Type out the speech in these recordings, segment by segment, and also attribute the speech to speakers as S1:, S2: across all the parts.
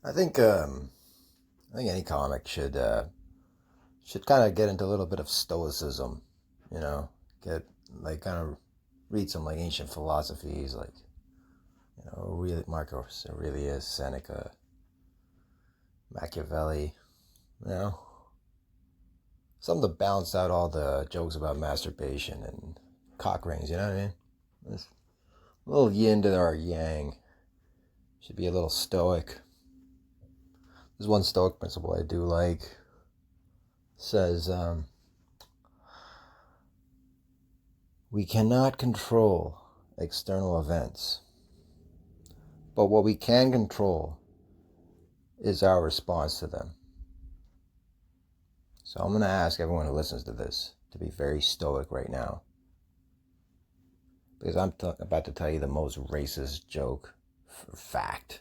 S1: I think I think any comic should kind of get into a little bit of stoicism, you know, get like kind of read some like ancient philosophies, like really Marcus Aurelius, Seneca, Machiavelli, you know, something to balance out all the jokes about masturbation and cock rings. You know what I mean? It's a little yin to our yang. Should be a little stoic. There's one stoic principle I do like. Says we cannot control external events, but what we can control is our response to them. So I'm going to ask everyone who listens to this to be very stoic right now, because I'm about to tell you the most racist joke, fact,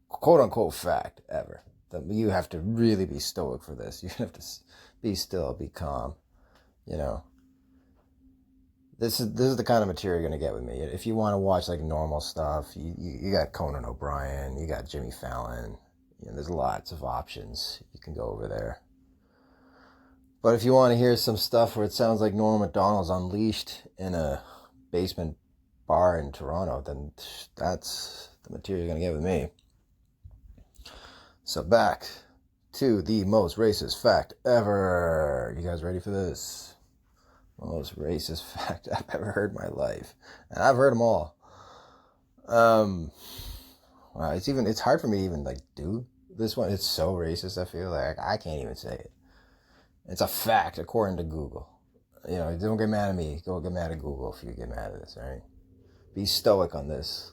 S1: quote unquote fact ever. You have to really be stoic for this. You have to be still, be calm. You know, this is the kind of material you're gonna get with me. If you want to watch like normal stuff, you got Conan O'Brien, you got Jimmy Fallon. There's lots of options. You can go over there. But if you want to hear some stuff where it sounds like Norm Macdonald's unleashed in a basement bar in Toronto, then that's the material you're gonna get with me. So back to the most racist fact ever. You guys ready for this? Most racist fact I've ever heard in my life. And I've heard them all. It's hard for me to even like do this one. It's so racist, I feel like I can't even say it. It's a fact according to Google. Don't get mad at me. Go get mad at Google if you get mad at this, alright? Be stoic on this.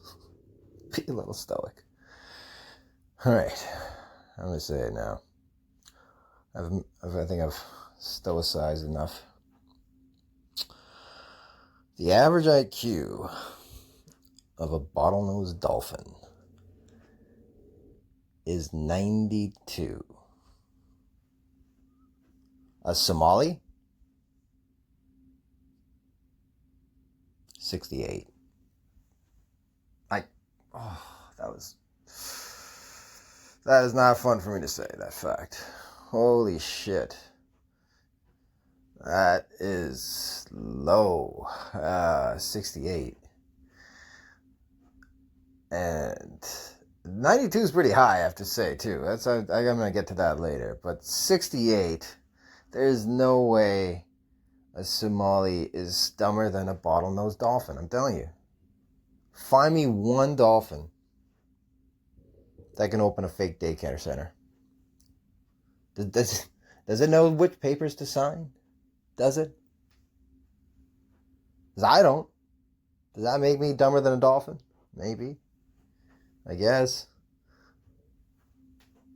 S1: Be a little stoic. Alright. I'm going to say it now. I think I've stoicized enough. The average IQ of a bottlenose dolphin is 92. A Somali? 68. That is not fun for me to say, that fact. Holy shit. That is low. 68. And 92 is pretty high, I have to say, too. I'm going to get to that later. But 68, there's no way a Somali is dumber than a bottlenose dolphin. I'm telling you. Find me one dolphin that can open a fake daycare center. Does it know which papers to sign? Does it? Because I don't. Does that make me dumber than a dolphin? Maybe. I guess.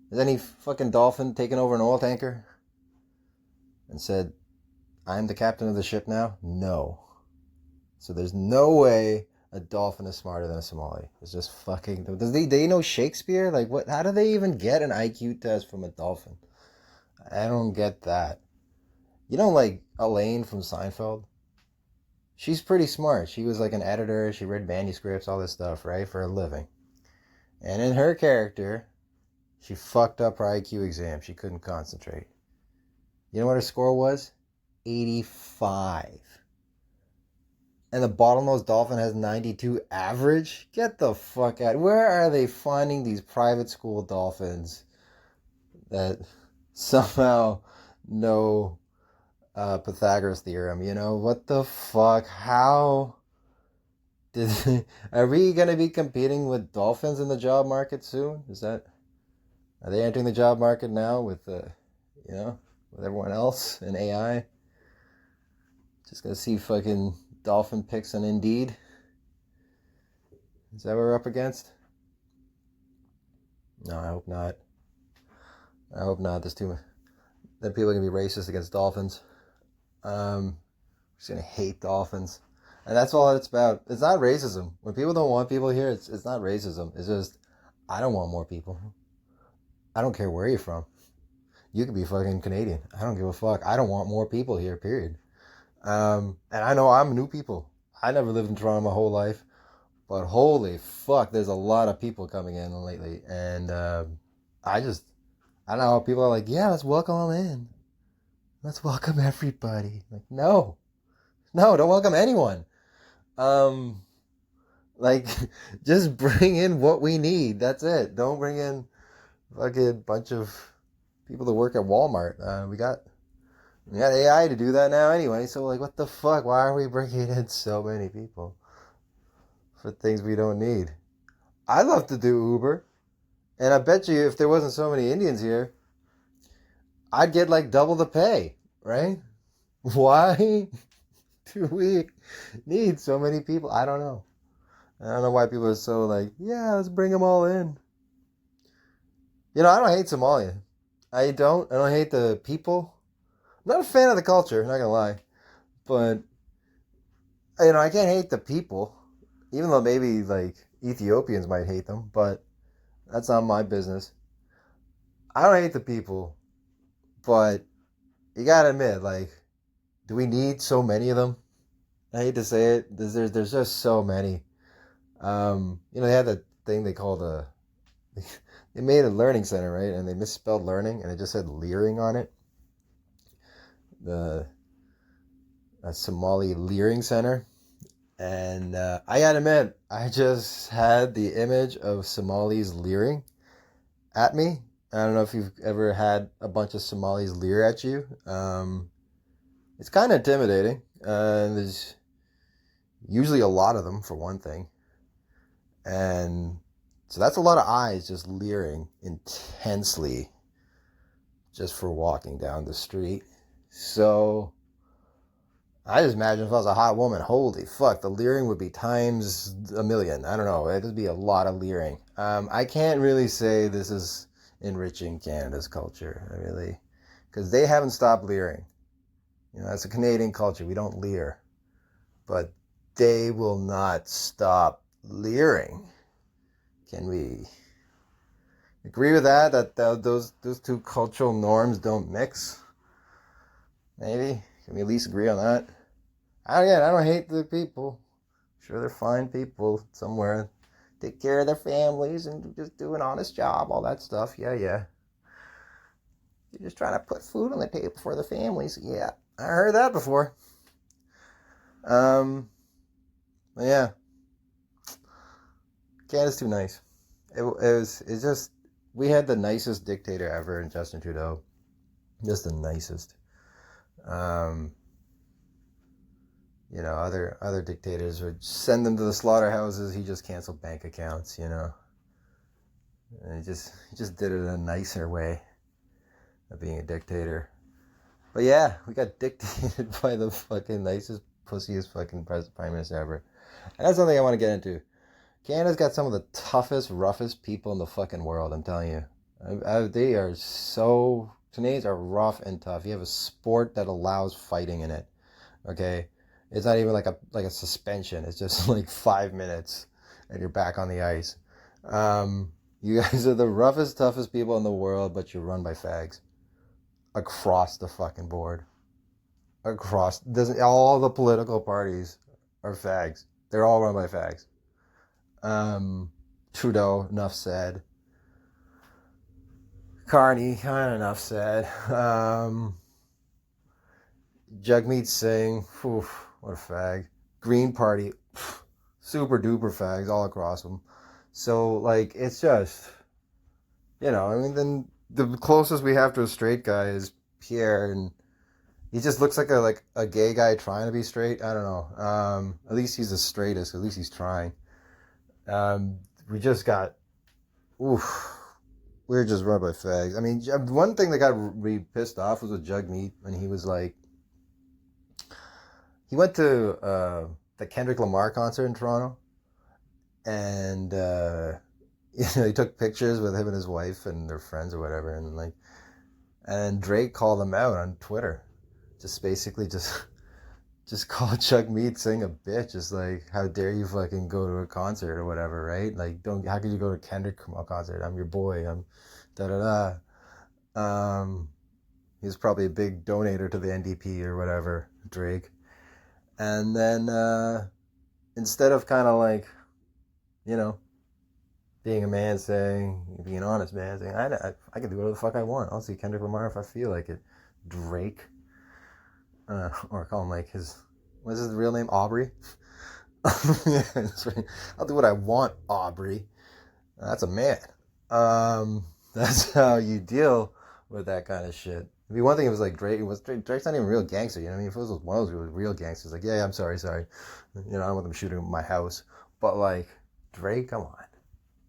S1: Has any fucking dolphin taken over an oil tanker and said, I'm the captain of the ship now? No. So there's no way a dolphin is smarter than a Somali. It's just fucking... Do they know Shakespeare? Like, what? How do they even get an IQ test from a dolphin? I don't get that. Like Elaine from Seinfeld? She's pretty smart. She was like an editor. She read manuscripts, all this stuff, right? For a living. And in her character, she fucked up her IQ exam. She couldn't concentrate. You know what her score was? 85. And the bottlenose dolphin has 92 average? Get the fuck out. Where are they finding these private school dolphins that somehow know Pythagoras theorem? What the fuck? How are we going to be competing with dolphins in the job market soon? Are they entering the job market now with with everyone else in AI? Just going to see fucking dolphin pics on Indeed. Is that what we're up against? No, I hope not. There's too much. Then people are going to be racist against dolphins. Just going to hate dolphins. And that's all it's about. It's not racism. When people don't want people here, it's not racism. It's just, I don't want more people. I don't care where you're from. You could be fucking Canadian. I don't give a fuck. I don't want more people here, period. And I know I'm new people. I never lived in Toronto my whole life. But holy fuck, there's a lot of people coming in lately. And I don't know. People are like, yeah, let's welcome them in. Let's welcome everybody. Like, no, don't welcome anyone. Um, like, just bring in what we need. That's it. Don't bring in fucking bunch of people that work at Walmart. We got AI to do that now anyway. So like, what the fuck? Why are we bringing in so many people for things we don't need? I love to do Uber, and I bet you if there wasn't so many Indians here, I'd get like double the pay, right? Why do we need so many people? I don't know. I don't know why people are so like, yeah, let's bring them all in. You know, I don't hate Somalia. I don't. I don't hate the people. I'm not a fan of the culture, not gonna lie. But, you know, I can't hate the people. Even though maybe, like, Ethiopians might hate them. But that's not my business. I don't hate the people. But you gotta admit, like, do we need so many of them? I hate to say it. There's just so many. You know, they had that thing they called a... They made a learning center, right? And they misspelled learning, and it just said leering on it. A Somali leering center. And I gotta admit, I just had the image of Somalis leering at me. I don't know if you've ever had a bunch of Somalis leer at you. It's kind of intimidating. There's usually a lot of them, for one thing. And so that's a lot of eyes just leering intensely just for walking down the street. So I just imagine if I was a hot woman, holy fuck, the leering would be times a million. I don't know. It'd be a lot of leering. I can't really say this is enriching Canada's culture, really, because they haven't stopped leering. You know, that's a Canadian culture. We don't leer, but they will not stop leering. Can we agree with that? That those two cultural norms don't mix? Maybe. Can we at least agree on that? I don't hate the people. Sure, they're fine people somewhere. Take care of their families and just do an honest job, all that stuff. Yeah. You're just trying to put food on the table for the families. Yeah, I heard that before. Yeah. Canada's too nice. It's just, we had the nicest dictator ever in Justin Trudeau. Just the nicest. You know, other dictators would send them to the slaughterhouses. He just canceled bank accounts, you know. And he just did it in a nicer way of being a dictator. But yeah, we got dictated by the fucking nicest, pussiest fucking prime minister ever. And that's something I want to get into. Canada's got some of the toughest, roughest people in the fucking world, I'm telling you. They are so... Canadians are rough and tough. You have a sport that allows fighting in it, okay? It's not even like a suspension. It's just like 5 minutes and you're back on the ice. You guys are the roughest, toughest people in the world, but you're run by fags. Across the fucking board. All the political parties are fags. They're all run by fags. Trudeau, enough said. Carney, kind of enough said. Jagmeet Singh, oof, what a fag. Green Party, super duper fags all across them. So, like, it's just, you know, I mean, then the closest we have to a straight guy is Pierre, and he just looks like a gay guy trying to be straight. I don't know. At least he's the straightest. At least he's trying. We just got, we're just run by fags. I mean, one thing that got me pissed off was with Jagmeet when he was like, he went to the Kendrick Lamar concert in Toronto, and you know, he took pictures with him and his wife and their friends or whatever, and Drake called them out on Twitter, just basically just called Jagmeet Singh a bitch. Just like, how dare you fucking go to a concert or whatever, right? Like, how could you go to Kendrick concert? I'm your boy. I'm He's probably a big donator to the NDP or whatever, Drake. And then instead of kind of like, you know, being a man saying, being honest man saying, I can do whatever the fuck I want. I'll see Kendrick Lamar if I feel like it. Drake, or call him like what's his real name? Aubrey. Yeah, that's right. I'll do what I want, Aubrey. That's a man. That's how you deal with that kind of shit. It'd be one thing if it was like Drake. Drake's not even a real gangster. You know what I mean? If it was one of those real gangsters, like, yeah, I'm sorry. You know, I don't want them shooting my house. But like Drake, come on.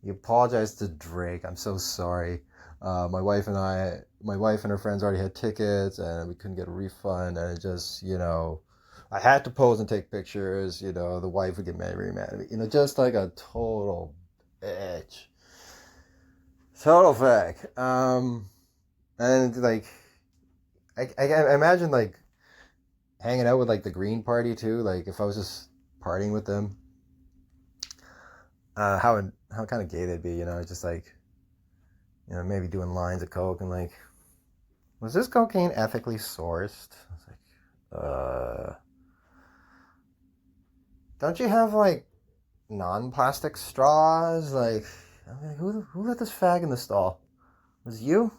S1: You apologize to Drake. I'm so sorry. My wife and her friends already had tickets, and we couldn't get a refund. And it just, you know, I had to pose and take pictures. You know, the wife would get very mad at me. You know, just like a total bitch. Total fact. And like, I imagine like hanging out with like the Green Party too. Like if I was just partying with them, how kind of gay they'd be. You know, just like, you know, maybe doing lines of coke and like, was this cocaine ethically sourced? I was like, don't you have like non-plastic straws? Like, I mean, who let this fag in the stall? Was it you?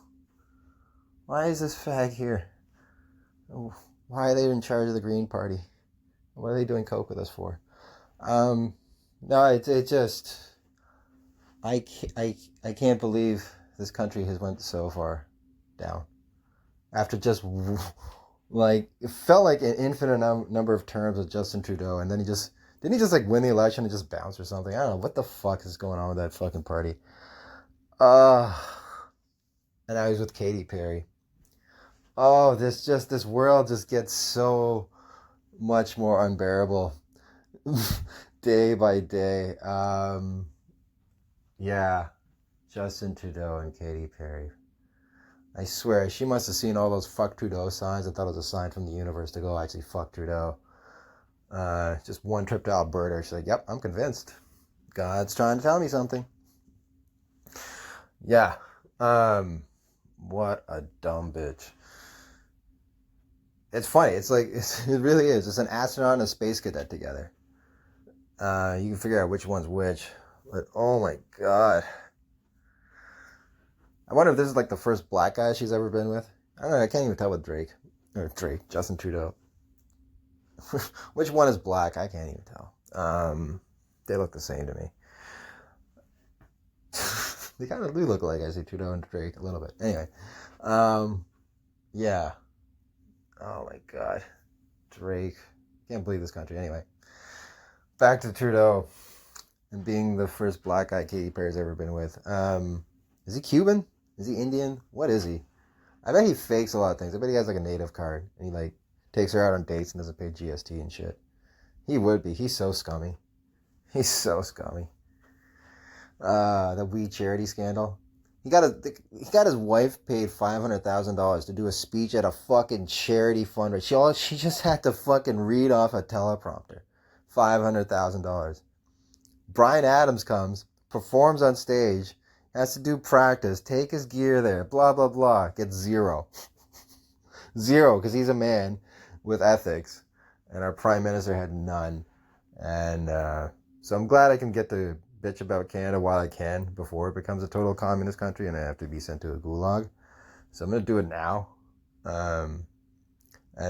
S1: Why is this fag here? Why are they in charge of the Green Party? What are they doing coke with us for? No, it just, I can't believe this country has went so far down. After just, like, it felt like an infinite number of terms with Justin Trudeau, and then didn't he just like win the election and just bounce or something? I don't know, what the fuck is going on with that fucking party? And I was with Katy Perry. Oh, this world just gets so much more unbearable day by day. Yeah, Justin Trudeau and Katy Perry. I swear, she must have seen all those fuck Trudeau signs and thought it was a sign from the universe to go actually fuck Trudeau. Just one trip to Alberta. She's like, yep, I'm convinced. God's trying to tell me something. Yeah. What a dumb bitch. It's funny. It's like, it really is. It's an astronaut and a space cadet together. You can figure out which one's which. But, oh my God. I wonder if this is like the first black guy she's ever been with. I don't know. I can't even tell with Justin Trudeau. Which one is black? I can't even tell. They look the same to me. They kind of do look like I see Trudeau and Drake a little bit. Anyway, yeah. Oh my God, Drake. Can't believe this country. Anyway, back to Trudeau and being the first black guy Katy Perry's ever been with. Is he Cuban? Is he Indian? What is he? I bet he fakes a lot of things. I bet he has like a native card and he like takes her out on dates and doesn't pay GST and shit. He would be. He's so scummy. He's so scummy. The weed charity scandal. He got his wife paid $500,000 to do a speech at a fucking charity fundraiser. She just had to fucking read off a teleprompter. $500,000. Bryan Adams comes, performs on stage, has to do practice, take his gear there, blah blah blah. Gets zero. Zero, because he's a man with ethics, and our prime minister had none. And so I'm glad I can get to bitch about Canada while I can before it becomes a total communist country and I have to be sent to a gulag. So I'm going to do it now. And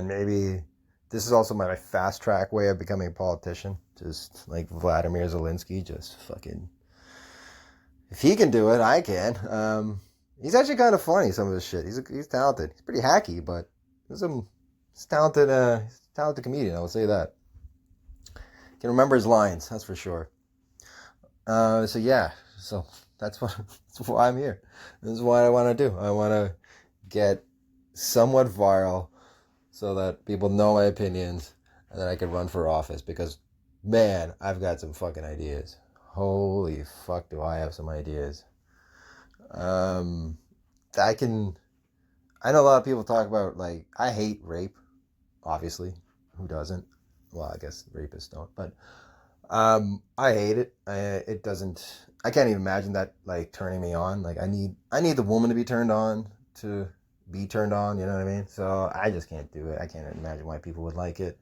S1: maybe this is also my fast track way of becoming a politician. Just like Vladimir Zelensky, just fucking... If he can do it, I can. He's actually kind of funny, some of his shit. He's talented. He's pretty hacky, but he's a talented comedian, I will say that. Can remember his lines, that's for sure. So that's why I'm here. This is what I want to do. I want to get somewhat viral so that people know my opinions and then I can run for office because, man, I've got some fucking ideas. Holy fuck, do I have some ideas. I know a lot of people talk about, like, I hate rape, obviously. Who doesn't? Well, I guess rapists don't, but I hate it. I can't even imagine that, like, turning me on. Like, I need the woman to be turned on to be turned on, you know what I mean? So I just can't do it. I can't imagine why people would like it.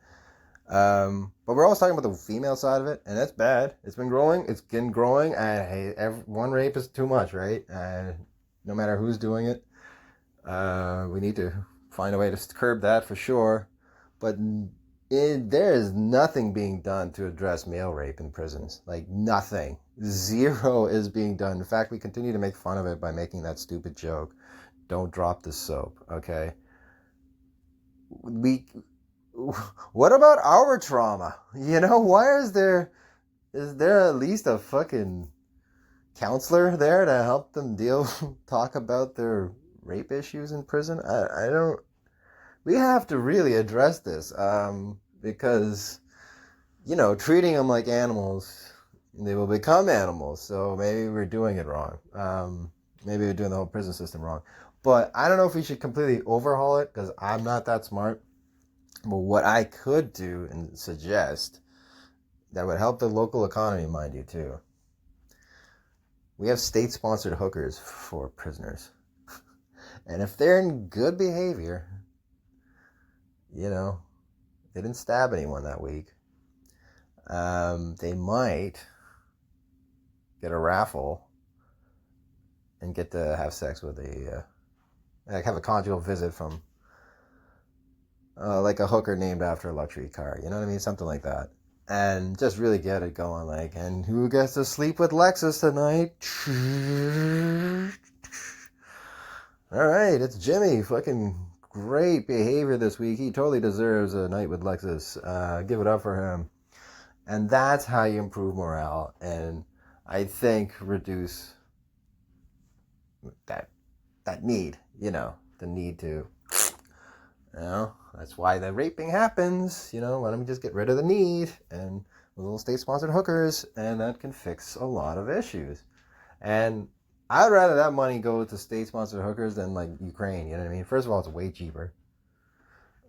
S1: But we're always talking about the female side of it, and that's bad. It's been growing. It's been growing, and hey, one rape is too much, right? No matter who's doing it, we need to find a way to curb that for sure. But there is nothing being done to address male rape in prisons. Like, nothing. Zero is being done. In fact, we continue to make fun of it by making that stupid joke. Don't drop the soap, okay? What about our trauma? Why is there at least a fucking counselor there to help them talk about their rape issues in prison? I don't. We have to really address this, because treating them like animals, they will become animals. So maybe we're doing it wrong. Maybe we're doing the whole prison system wrong. But I don't know if we should completely overhaul it, because I'm not that smart. But what I could do and suggest that would help the local economy, mind you, too. We have state-sponsored hookers for prisoners. And if they're in good behavior, they didn't stab anyone that week, they might get a raffle and get to have sex with have a conjugal visit from like a hooker named after a luxury car. You know what I mean? Something like that. And just really get it going. Like, and who gets to sleep with Lexus tonight? All right, it's Jimmy. Fucking great behavior this week. He totally deserves a night with Lexus. Give it up for him. And that's how you improve morale. And I think reduce that need, the need to, that's why the raping happens. Why don't we just get rid of the need and little state-sponsored hookers, and that can fix a lot of issues. And I'd rather that money go to state-sponsored hookers than like Ukraine. You know what I mean? First of all, it's way cheaper,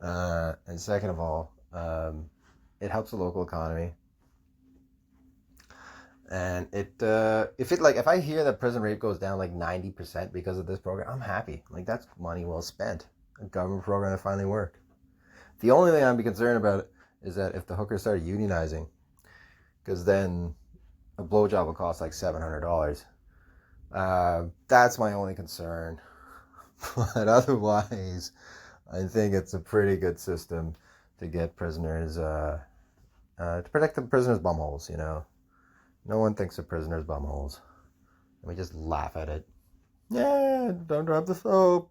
S1: and second of all, it helps the local economy. And if I hear that prison rape goes down like 90% because of this program, I'm happy. Like, that's money well spent. A government program that finally worked. The only thing I'd be concerned about is that if the hookers started unionizing, because then a blowjob will cost like $700. That's my only concern. But otherwise, I think it's a pretty good system to get prisoners, to protect the prisoners' bumholes, No one thinks of prisoners' bumholes. And we just laugh at it. Yeah, don't drop the soap.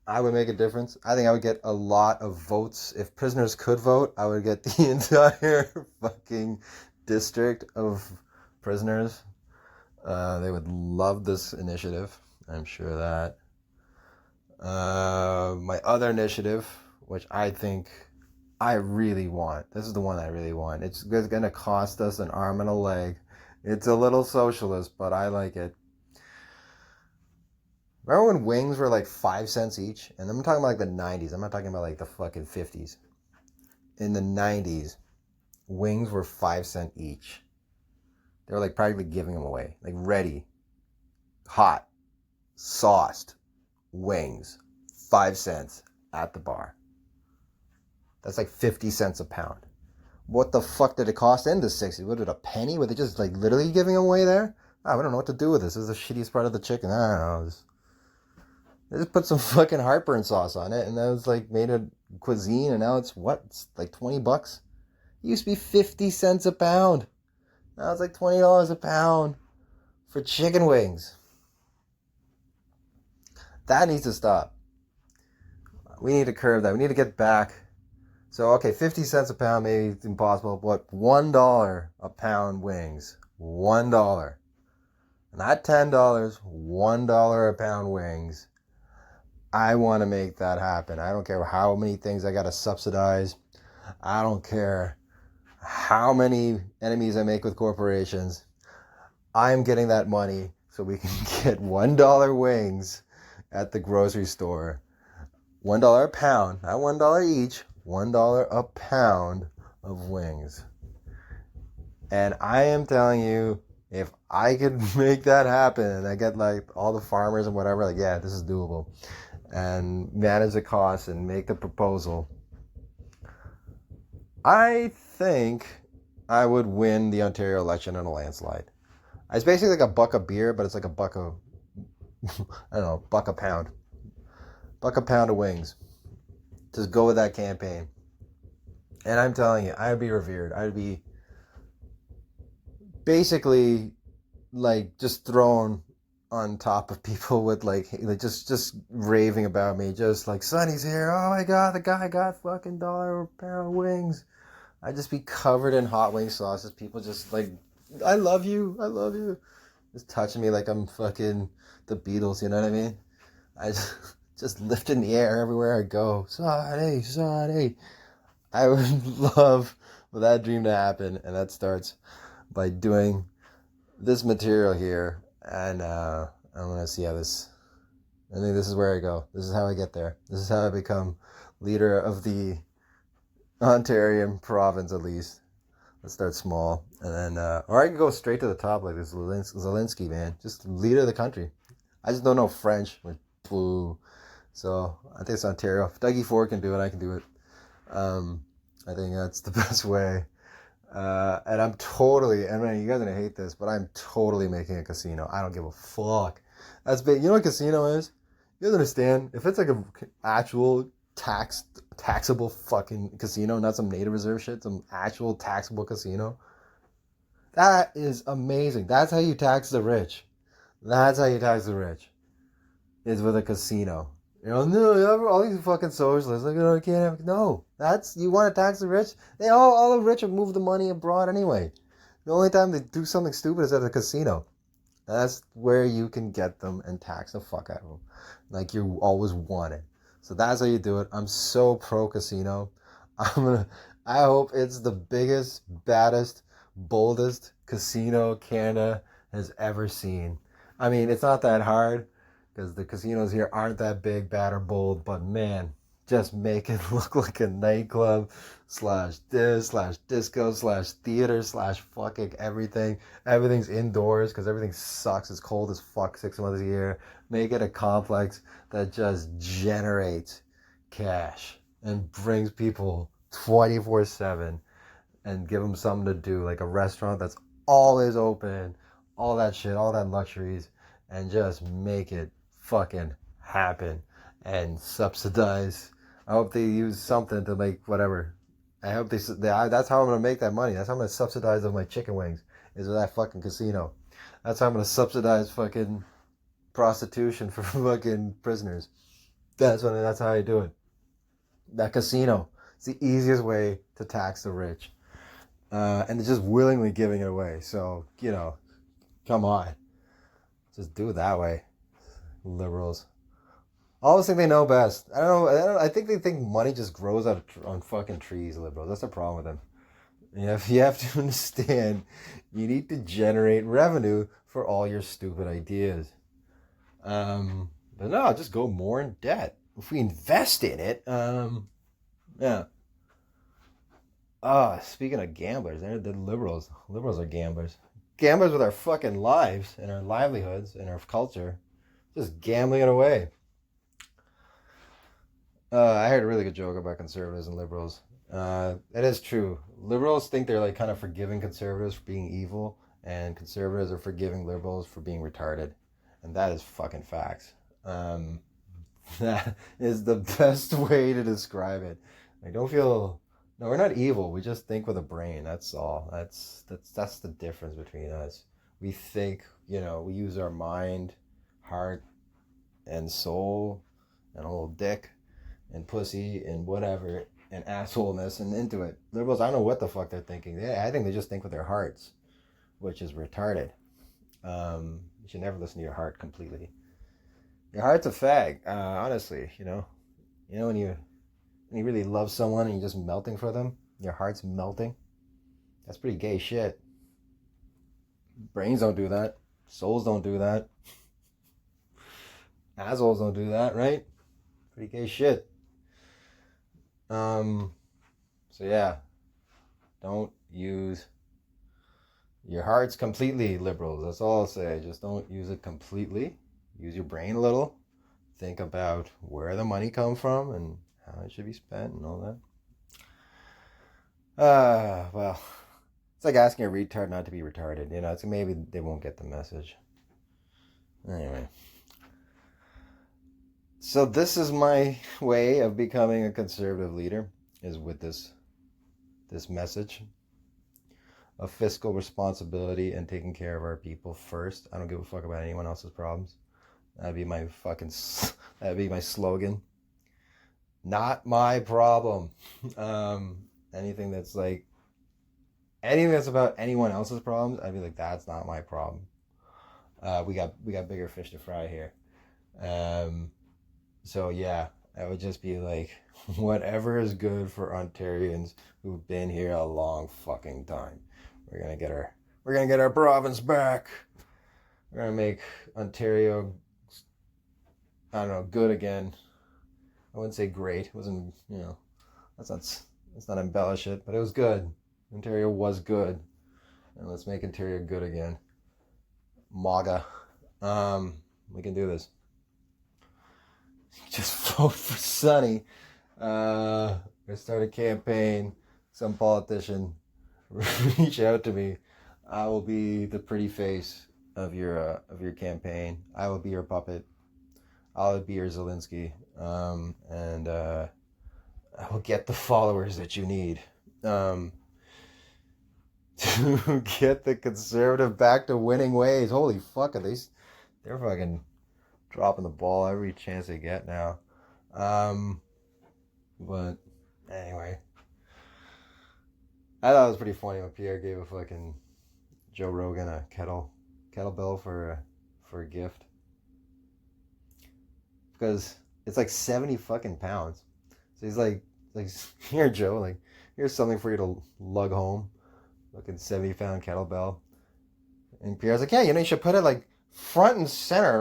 S1: I would make a difference. I think I would get a lot of votes. If prisoners could vote, I would get the entire fucking district of prisoners. They would love this initiative. I'm sure of that. My other initiative, which I think I really want. This is the one I really want. It's going to cost us an arm and a leg. It's a little socialist, but I like it. Remember when wings were like 5 cents each? And I'm talking about like the 90s. I'm not talking about like the fucking 50s. In the 90s, wings were 5 cents each. They were like practically giving them away. Like ready, hot, sauced wings. 5 cents at the bar. That's like 50 cents a pound. What the fuck did it cost in the 60s? What, did a penny? Were they just like literally giving them away there? I don't know what to do with this. This is the shittiest part of the chicken. I don't know. They just put some fucking heartburn sauce on it, and that was like made a cuisine, and now it's what? It's like $20? It used to be 50 cents a pound. Now it's like $20 a pound for chicken wings. That needs to stop. We need to curb that. We need to get back. So, okay, 50 cents a pound, maybe it's impossible, but $1 a pound wings. $1. Not $10, $1 a pound wings. I want to make that happen. I don't care how many things I got to subsidize. I don't care how many enemies I make with corporations. I'm getting that money so we can get $1 wings at the grocery store. $1 a pound, not $1 each, $1 a pound of wings. And I am telling you, if I could make that happen and I get like all the farmers and whatever, like, this is doable, and manage the costs and make the proposal, I think I would win the Ontario election in a landslide. It's basically like a buck of beer, but it's like a buck of, I don't know, buck a pound. Buck a pound of wings. Just go with that campaign. And I'm telling you, I'd be revered. I'd be basically like just thrown on top of people with like just raving about me, just like Svnny's here. Oh my god, the guy got fucking $1 a pound wings. I'd just be covered in hot wing sauces. People just like, I love you, I love you, just touching me like I'm fucking the Beatles. You know what I mean? I just lift in the air everywhere I go. Svnny, Svnny. I would love for that dream to happen, and that starts by doing this material here, and I'm gonna see how this. I think this is where I go. This is how I get there. This is how I become leader of the Ontarian province, at least. Let's start small, and then, or I can go straight to the top like this Zelensky man, just leader of the country. I just don't know French, like boo. So I think it's Ontario. If Dougie Ford can do it, I can do it. I think that's the best way. And I'm totally, I mean, you guys are gonna hate this, but I'm totally making a casino. I don't give a fuck. That's big. You know what a casino is? You guys understand? If it's like a actual taxable fucking casino, not some native reserve shit, some actual taxable casino, that is amazing. That's how you tax the rich. That's how you tax the rich. Is with a casino. You know, no, all these fucking socialists, like, I can't have, no. That's, you want to tax the rich? All the rich have moved the money abroad anyway. The only time they do something stupid is at a casino. That's where you can get them and tax the fuck out of them. Like you always wanted. So that's how you do it. I'm so pro casino. I hope it's the biggest, baddest, boldest casino Canada has ever seen. I mean, it's not that hard because the casinos here aren't that big, bad, or bold, but man, just make it look like a nightclub slash this slash disco slash theater slash fucking everything. Everything's indoors because everything sucks. It's cold as fuck 6 months a year. Make it a complex that just generates cash and brings people 24/7 and give them something to do, like a restaurant that's always open, all that shit, all that luxuries, and just make it fucking happen and subsidize. I hope they use something to make whatever. I hope that's how I'm gonna make that money. That's how I'm gonna subsidize my chicken wings, is with that fucking casino. That's how I'm gonna subsidize fucking prostitution for fucking prisoners. That's how I do it. That casino. It's the easiest way to tax the rich. And they're just willingly giving it away. So, come on. Just do it that way. Liberals. Always think they know best. I don't know. I think they think money just grows out on fucking trees, liberals. That's the problem with them. You have to understand, you need to generate revenue for all your stupid ideas. But no, just go more in debt. If we invest in it, yeah. Speaking of gamblers, they're the liberals. Liberals are gamblers. Gamblers with our fucking lives and our livelihoods and our culture. Just gambling it away. I heard a really good joke about conservatives and liberals. It is true. Liberals think they're like kind of forgiving conservatives for being evil, and conservatives are forgiving liberals for being retarded. And that is fucking facts. That is the best way to describe it. Like, don't feel. No, we're not evil. We just think with a brain. That's all. That's the difference between us. We think. We use our mind, heart, and soul, and a little dick, and pussy, and whatever, and assholeness, and into it. Liberals, I don't know what the fuck they're thinking. I think they just think with their hearts, which is retarded. You should never listen to your heart completely. Your heart's a fag, honestly. When you really love someone and you're just melting for them, your heart's melting. That's pretty gay shit. Brains don't do that. Souls don't do that. Assholes don't do that, right? Pretty gay shit. So yeah, don't use your hearts completely, liberals. That's all I'll say. Just don't use it completely. Use your brain a little. Think about where the money comes from and how it should be spent and all that. Well, it's like asking a retard not to be retarded. You know, it's maybe they won't get the message. Anyway. So this is my way of becoming a conservative leader, is with this message of fiscal responsibility and taking care of our people first. I don't give a fuck about anyone else's problems. That'd be my that'd be my slogan. Not my problem. Anything that's like anything that's about anyone else's problems, I'd be like, that's not my problem. We got bigger fish to fry here. So yeah, I would just be like, whatever is good for Ontarians who've been here a long fucking time. We're gonna get our province back. We're gonna make Ontario, I don't know, good again. I wouldn't say great. It wasn't, let's not embellish it, but it was good. Ontario was good, and let's make Ontario good again. MAGA. We can do this. Just vote for Svnny. Or start a campaign. Some politician reach out to me. I will be the pretty face of your campaign. I will be your puppet. I'll be your Zelensky. And I will get the followers that you need. To get the conservative back to winning ways. Holy fuck, they're fucking dropping the ball every chance they get now. But anyway, I thought it was pretty funny when Pierre gave a fucking Joe Rogan a kettlebell for a gift, because it's like 70 fucking pounds. So he's like here, Joe, like, here's something for you to lug home, fucking 70-pound kettlebell. And Pierre's like, yeah, you should put it like front and center,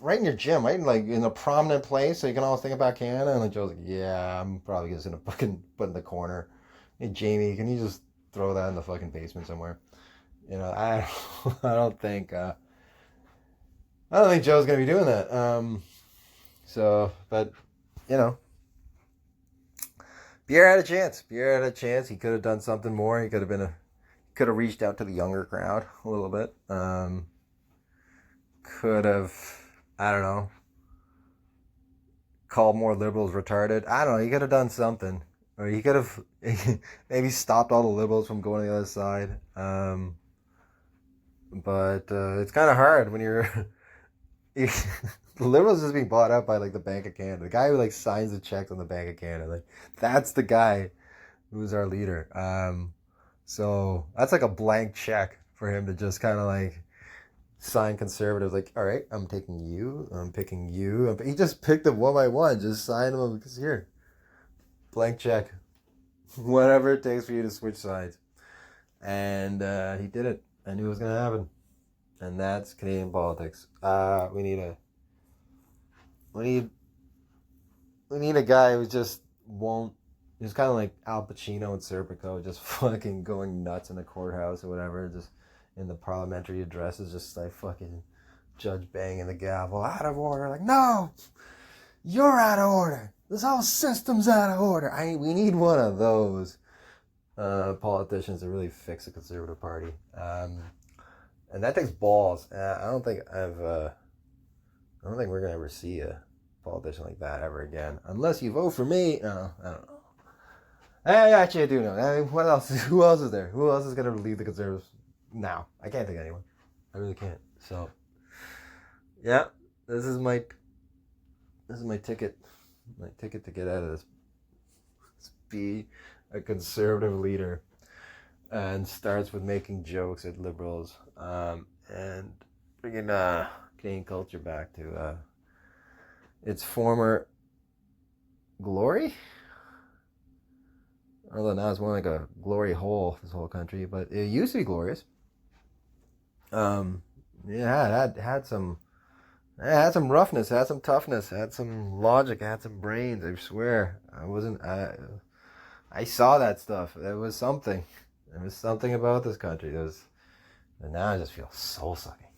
S1: right in your gym, right, like in a prominent place, so you can always think about Canada. And like Joe's like, yeah, I'm probably just gonna fucking put in the corner. Hey Jamie, can you just throw that in the fucking basement somewhere? I don't think Joe's gonna be doing that. So, but Pierre had a chance. He could have done something more. He could have reached out to the younger crowd a little bit. Could have, I don't know, called more liberals retarded. I don't know. He could have done something. Or he could have maybe stopped all the liberals from going to the other side. But it's kind of hard when you're... the liberals is being bought up by like the Bank of Canada. The guy who like signs the checks on the Bank of Canada. Like, that's the guy who's our leader. So that's like a blank check for him to just kind of like sign conservative, like, all right, I'm picking you. He just picked them one by one, just sign them, because here, blank check, whatever it takes for you to switch sides. And he did it. I knew it was gonna happen. And that's Canadian politics. We need a guy who just won't. He's kind of like Al Pacino and Serpico, just fucking going nuts in the courthouse or whatever, just in the parliamentary addresses, just like fucking judge banging the gavel, out of order. Like, no, you're out of order. This whole system's out of order. We need one of those politicians to really fix the Conservative Party. And that takes balls. I don't think we're gonna ever see a politician like that ever again, unless you vote for me. No, I don't know. Actually, I do know. What else? Who else is there? Who else is gonna lead the Conservatives now? I can't think of anyone. I really can't. So, yeah, this is my ticket. My ticket to get out of this. Let's be a conservative leader, and starts with making jokes at liberals, and bringing Canadian culture back to its former glory. Although now it's more like a glory hole, this whole country, but it used to be glorious. Yeah, it had some roughness, had some toughness, had some logic, had some brains. I swear, I saw that stuff. There was something. There was something about this country. And now I just feel soul sucking.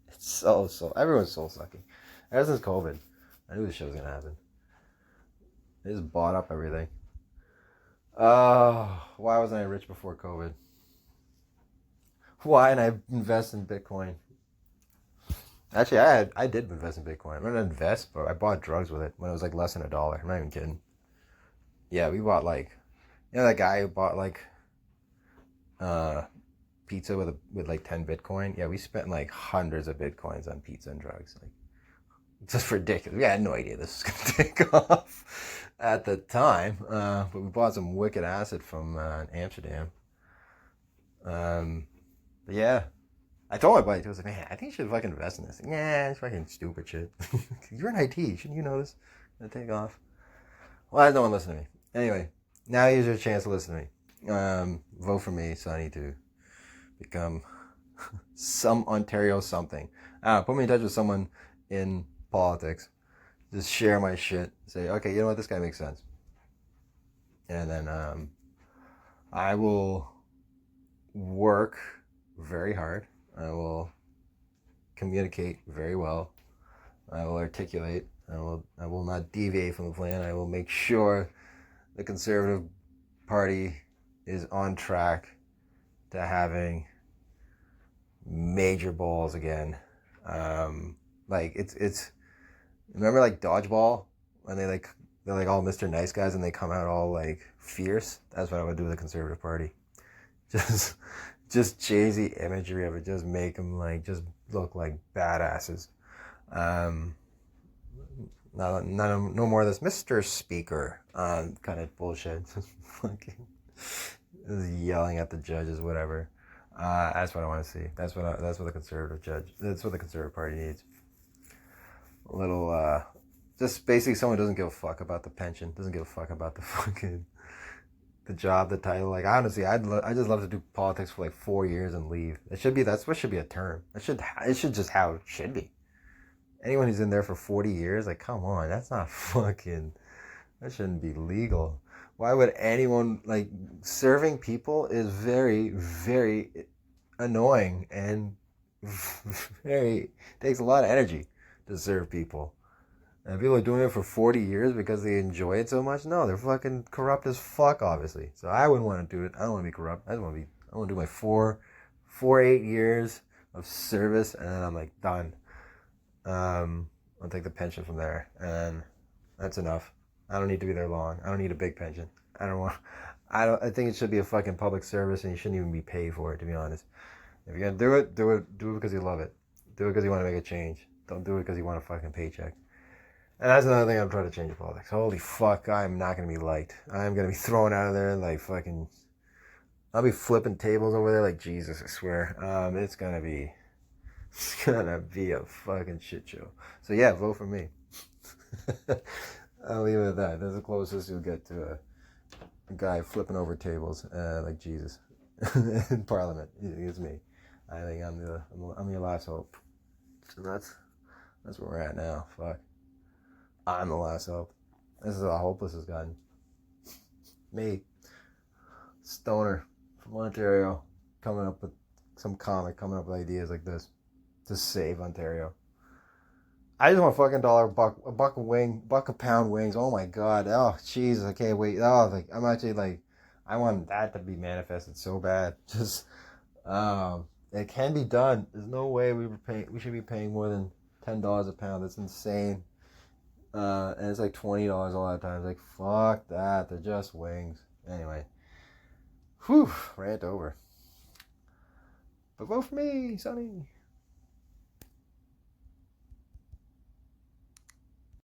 S1: It's so everyone's soul sucking. Ever since COVID, I knew this show was gonna happen. They just bought up everything. Why wasn't I rich before COVID? Why didn't I invest in Bitcoin? Actually, I did invest in Bitcoin. I didn't invest, but I bought drugs with it when it was like less than $1. I'm not even kidding. Yeah, we bought like, that guy who bought like uh pizza with like 10 Bitcoin. Yeah, we spent like hundreds of Bitcoins on pizza and drugs. Like, just ridiculous. We had no idea this was gonna take off at the time. But we bought some wicked acid from Amsterdam. But yeah, I told my buddy, I was like, man, I think you should fucking invest in this. Yeah, it's fucking stupid shit. You're in IT, shouldn't you know this? Gonna take off. Well, no one listen to me. Anyway, now here's your chance to listen to me. Vote for me, Svnny, to become some Ontario something. Put me in touch with someone in politics. Just share my shit. Say, okay, you know what, this guy makes sense. And then I will work very hard. I will communicate very well. I will articulate. I will not deviate from the plan. I will make sure the Conservative Party is on track to having major balls again. Like it's remember like dodgeball when they're like all Mr. Nice Guys and they come out all like fierce. That's what I would do with the Conservative Party. Just change the imagery of it. Just make them like just look like badasses. No more of this Mr. Speaker kind of bullshit. Just fucking yelling at the judges, whatever. That's what I want to see. That's what the Conservative Party needs. A little, just basically someone who doesn't give a fuck about the pension, doesn't give a fuck about the fucking the job, the title. Like honestly, I just love to do politics for like 4 years and leave. That's what should be a term. It should just how it should be. Anyone who's in there for 40 years, like, come on, that's not fucking, that shouldn't be legal. Why would anyone, like, serving people is very, very annoying and takes a lot of energy to serve people. And people are doing it for 40 years because they enjoy it so much? No, they're fucking corrupt as fuck, obviously. So I wouldn't want to do it. I don't want to be corrupt. I want to do my 8 years of service, and then I'm like, done. I'll take the pension from there, and that's enough. I don't need to be there long. I don't need a big pension. I think it should be a fucking public service, and you shouldn't even be paid for it, to be honest. If you're gonna do it because you love it. Do it because you want to make a change. Don't do it because you want a fucking paycheck. And that's another thing I'm trying to change in politics. Holy fuck, I'm not gonna be liked. I'm gonna be thrown out of there like fucking. I'll be flipping tables over there like Jesus, I swear. It's gonna be a fucking shit show. So yeah, vote for me. I'll leave it at that. That's the closest you'll get to a guy flipping over tables like Jesus in Parliament. It's me. I think I'm your last hope. So that's where we're at now. Fuck. I'm the last hope. This is how hopeless it's gotten. Me, stoner from Ontario, coming up with ideas like this to save Ontario. I just want a fucking dollar, a buck a wing, buck a pound wings. Oh my god. Oh Jesus, I can't wait. Oh, like I'm actually like, I want that to be manifested so bad. Just, it can be done. There's no way we should be paying more than $10 a pound. That's insane. And it's like $20 a lot of times. Like fuck that. They're just wings. Anyway, rant over. But vote for me, Svnny.